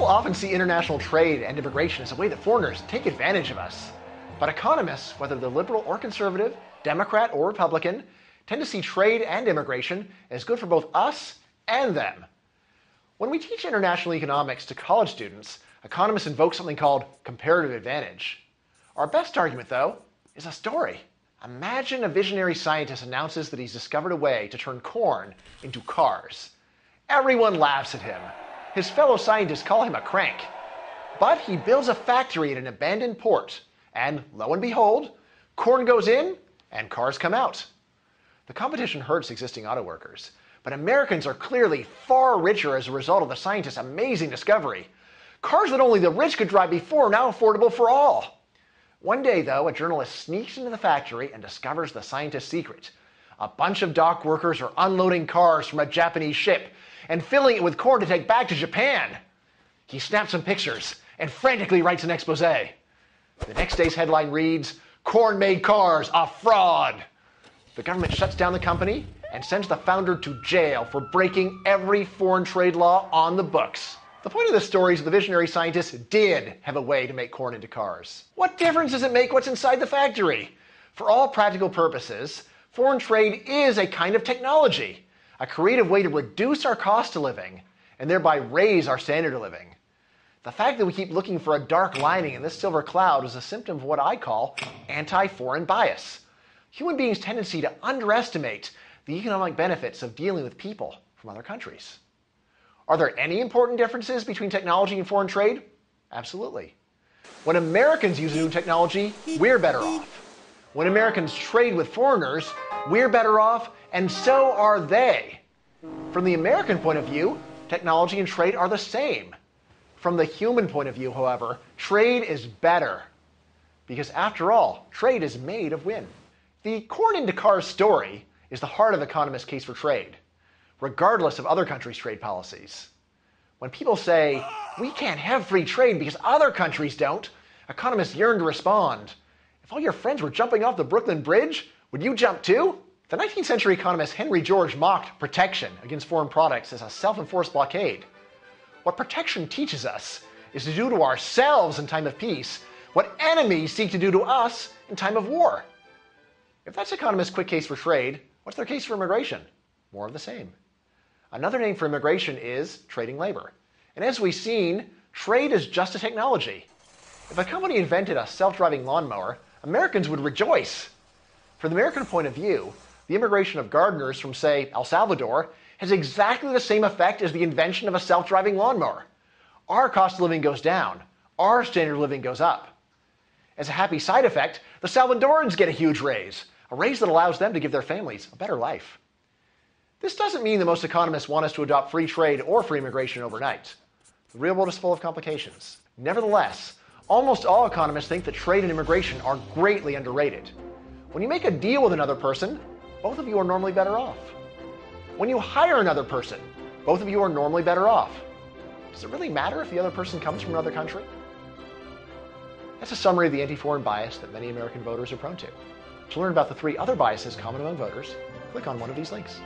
often see international trade and immigration as a way that foreigners take advantage of us. But economists, whether they're liberal or conservative, Democrat or Republican, tend to see trade and immigration as good for both us and them. When we teach international economics to college students, economists invoke something called comparative advantage. Our best argument, though, is a story. Imagine a visionary scientist announces that he's discovered a way to turn corn into cars. Everyone laughs at him. His fellow scientists call him a crank. But he builds a factory at an abandoned port, and lo and behold, corn goes in and cars come out. The competition hurts existing auto workers, but Americans are clearly far richer as a result of the scientist's amazing discovery. Cars that only the rich could drive before are now affordable for all. One day, though, a journalist sneaks into the factory and discovers the scientist's secret. A bunch of dock workers are unloading cars from a Japanese ship and filling it with corn to take back to Japan. He snaps some pictures and frantically writes an expose. The next day's headline reads, "Corn-made cars, a fraud." The government shuts down the company and sends the founder to jail for breaking every foreign trade law on the books. The point of this story is the visionary scientists did have a way to make corn into cars. What difference does it make what's inside the factory? For all practical purposes, foreign trade is a kind of technology, a creative way to reduce our cost of living and thereby raise our standard of living. The fact that we keep looking for a dark lining in this silver cloud is a symptom of what I call anti-foreign bias. Human beings' tendency to underestimate the economic benefits of dealing with people from other countries. Are there any important differences between technology and foreign trade? Absolutely. When Americans use a new technology, we're better off. When Americans trade with foreigners, we're better off, and so are they. From the American point of view, technology and trade are the same. From the human point of view, however, trade is better. Because after all, trade is made of win. The corn into cars story is the heart of economists' case for trade, regardless of other countries' trade policies. When people say, we can't have free trade because other countries don't, economists yearn to respond. If all your friends were jumping off the Brooklyn Bridge, would you jump too? The 19th century economist Henry George mocked protection against foreign products as a self-enforced blockade. What protection teaches us is to do to ourselves in time of peace what enemies seek to do to us in time of war. If that's economists' quick case for trade, what's their case for immigration? More of the same. Another name for immigration is trading labor. And as we've seen, trade is just a technology. If a company invented a self-driving lawnmower, Americans would rejoice. From the American point of view, the immigration of gardeners from, say, El Salvador has exactly the same effect as the invention of a self-driving lawnmower. Our cost of living goes down. Our standard of living goes up. As a happy side effect, the Salvadorans get a huge raise, a raise that allows them to give their families a better life. This doesn't mean that most economists want us to adopt free trade or free immigration overnight. The real world is full of complications. Nevertheless, almost all economists think that trade and immigration are greatly underrated. When you make a deal with another person, both of you are normally better off. When you hire another person, both of you are normally better off. Does it really matter if the other person comes from another country? That's a summary of the anti-foreign bias that many American voters are prone to. To learn about the 3 other biases common among voters, click on one of these links.